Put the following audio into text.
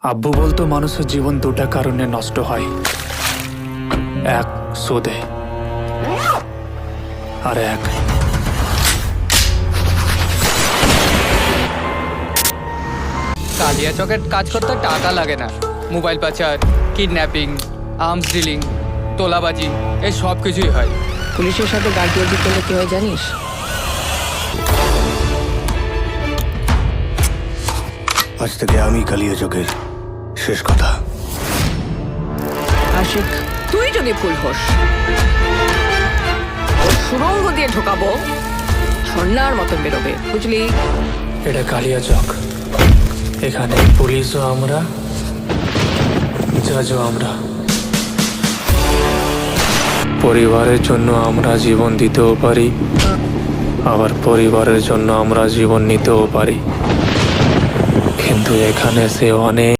আব্বু বলতো মানুষের জীবন দুটা কারণে নষ্ট হয়, এক সুদে আর এক কালিয়াচকের কাজ করতে টাকা লাগে না। মোবাইল পাচার, কিডন্যাপিং, আর্মস ডিলিং, তোলাবাজি, এই সব কিছুই হয়। পুলিশের সাথে গার্ডিয়াজি করলে কি হয় জানিস? আজ থেকে আমি কালিয়াচকের শেষ কথা। আশিক, তুই যদি ভুল হোস, ওর সুরঙ্গ দিয়ে ঢোকাবো, ঝর্ণার মতন বেরোবে, বুঝলি? এটা কালিয়াচক। এখানে পুলিশও আমরা, জাজও আমরা। পরিবারের জন্য আমরা জীবন দিতেও পারি, আবার পরিবারের জন্য আমরা জীবন নিতেও পারি, কিন্তু এখানে সে অনেক